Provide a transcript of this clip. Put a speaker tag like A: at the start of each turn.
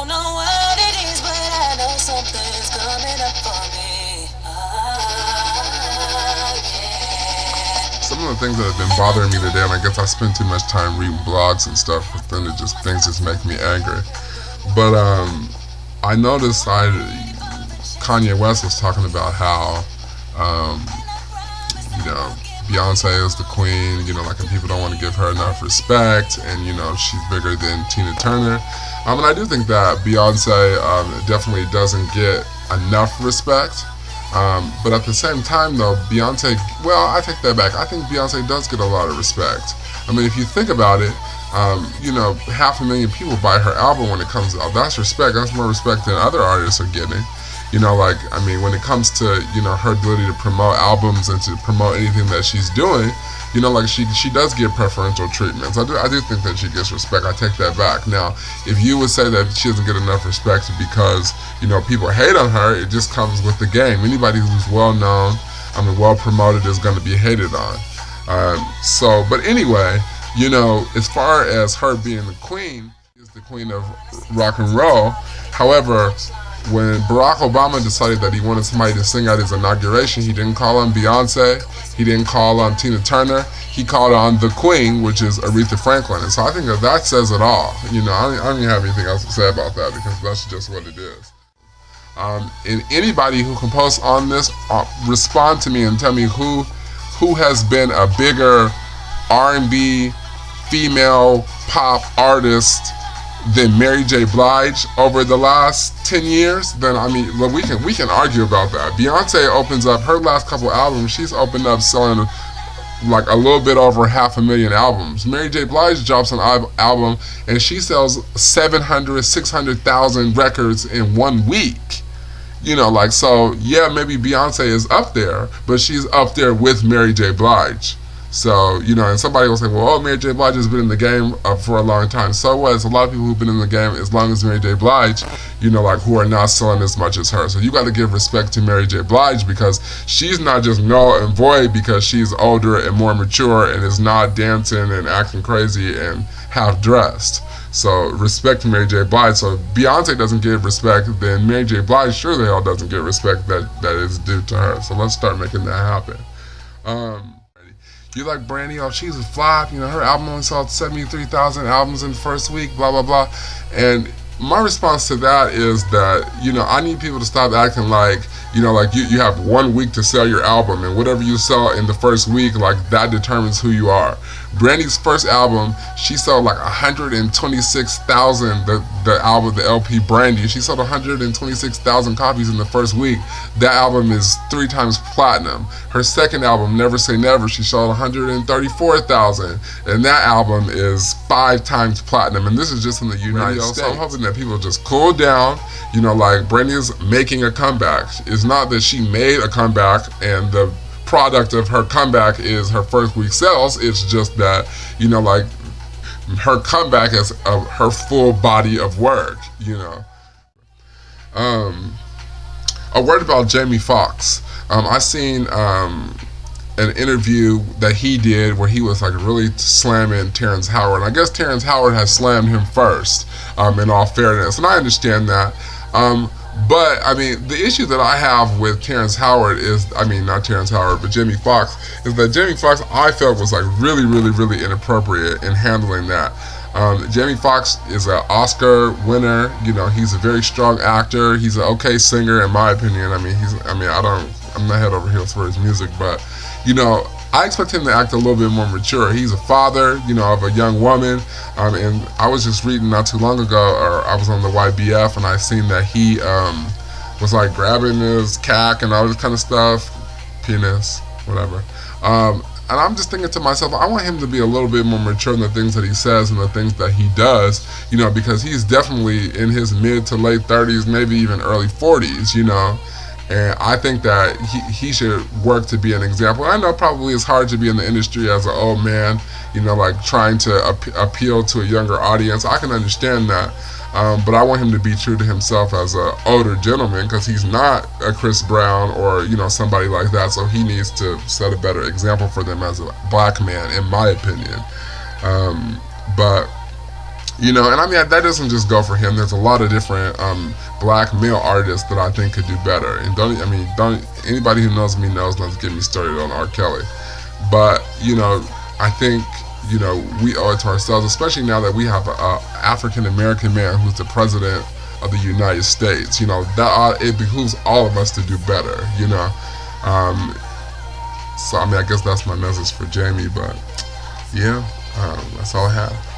A: don't know what it is, but I know something's coming up for me. Yeah.
B: Some of the things that have been bothering me today, and I guess I spend too much time reading blogs and stuff, but then things just make me angry. But I noticed Kanye West was talking about how you know, Beyonce is the queen, you know, like, and people don't want to give her enough respect, and, you know, she's bigger than Tina Turner. And I do think that Beyonce definitely doesn't get enough respect. But at the same time, though, Beyonce, well, I take that back. I think Beyonce does get a lot of respect. I mean, if you think about it, you know, 500,000 people buy her album when it comes out. That's respect. That's more respect than other artists are getting. You know, like, I mean, when it comes to, you know, her ability to promote albums and to promote anything that she's doing, you know, like, she does get preferential treatments. I do think that she gets respect. I take that back. Now, if you would say that she doesn't get enough respect because, you know, people hate on her, it just comes with the game. Anybody who's well-known, well promoted is going to be hated on. But anyway, you know, as far as her being the queen, is the queen of rock and roll. However, when Barack Obama decided that he wanted somebody to sing at his inauguration, he didn't call on Beyonce, he didn't call on Tina Turner, he called on the queen, which is Aretha Franklin. And so I think that says it all. You know, I don't even have anything else to say about that, because that's just what it is. And anybody who can post on this, respond to me and tell me who has been a bigger R&B female pop artist than Mary J. Blige over the last 10 years, then I mean, look, we can argue about that. Beyonce opens up her last couple albums, she's opened up selling like a little bit over 500,000 albums. Mary J. Blige drops an album and she sells 700,000, 600,000 records in 1 week. You know, like, so yeah, maybe Beyonce is up there, but she's up there with Mary J. Blige. So, you know, and somebody will say, well, oh, Mary J. Blige has been in the game for a long time. So what? It's a lot of people who've been in the game as long as Mary J. Blige, you know, like, who are not selling as much as her. So you got to give respect to Mary J. Blige, because she's not just null and void because she's older and more mature and is not dancing and acting crazy and half-dressed. So respect to Mary J. Blige. So if Beyonce doesn't give respect, then Mary J. Blige sure the hell doesn't get respect that is due to her. So let's start making that happen. You like Brandy? Oh, she's a flop. You know, her album only sold 73,000 albums in the first week, blah, blah, blah. And my response to that is that, you know, I need people to stop acting like, you know, like you have 1 week to sell your album, and whatever you sell in the first week, like, that determines who you are. Brandy's first album, she sold like 126,000, the album, the LP Brandy, she sold 126,000 copies in the first week. That album is 3 times platinum. Her second album, Never Say Never, she sold 134,000, and that album is 5 times platinum, and this is just in the United States. So I'm hoping that people just cool down. You know, like, Brandy's making a comeback. It's not that she made a comeback and the product of her comeback is her first week sales. It's just that, you know, like, her comeback is her full body of work, you know. A word about Jamie Foxx. I seen an interview that he did where he was like really slamming Terrence Howard. And I guess Terrence Howard has slammed him first, in all fairness, and I understand that. But I mean, the issue that I have with Terrence Howard is, I mean, not Terrence Howard, but Jamie Foxx, is that Jamie Foxx, I felt, was like really, really, really inappropriate in handling that. Jamie Foxx is an Oscar winner. You know, he's a very strong actor. He's an okay singer, in my opinion. I'm not head over heels for his music, but, you know, I expect him to act a little bit more mature. He's a father, you know, of a young woman, and I was just reading not too long ago, or I was on the YBF, and I seen that he was like grabbing his cack and all this kind of stuff, penis, whatever. And I'm just thinking to myself, I want him to be a little bit more mature in the things that he says and the things that he does, you know, because he's definitely in his mid to late 30s, maybe even early 40s, you know. And I think that he should work to be an example. I know probably it's hard to be in the industry as an old man, you know, like trying to appeal to a younger audience. I can understand that. But I want him to be true to himself as an older gentleman, because he's not a Chris Brown or, you know, somebody like that. So he needs to set a better example for them as a black man, in my opinion. But You know, and I mean that doesn't just go for him. There's a lot of different black male artists that I think could do better. And don't anybody who knows me knows not to get me started on R. Kelly. But you know, I think we owe it to ourselves, especially now that we have a African American man who's the president of the United States. You know that it behooves all of us to do better. You know, so I mean I guess that's my message for Jamie. But yeah, that's all I have.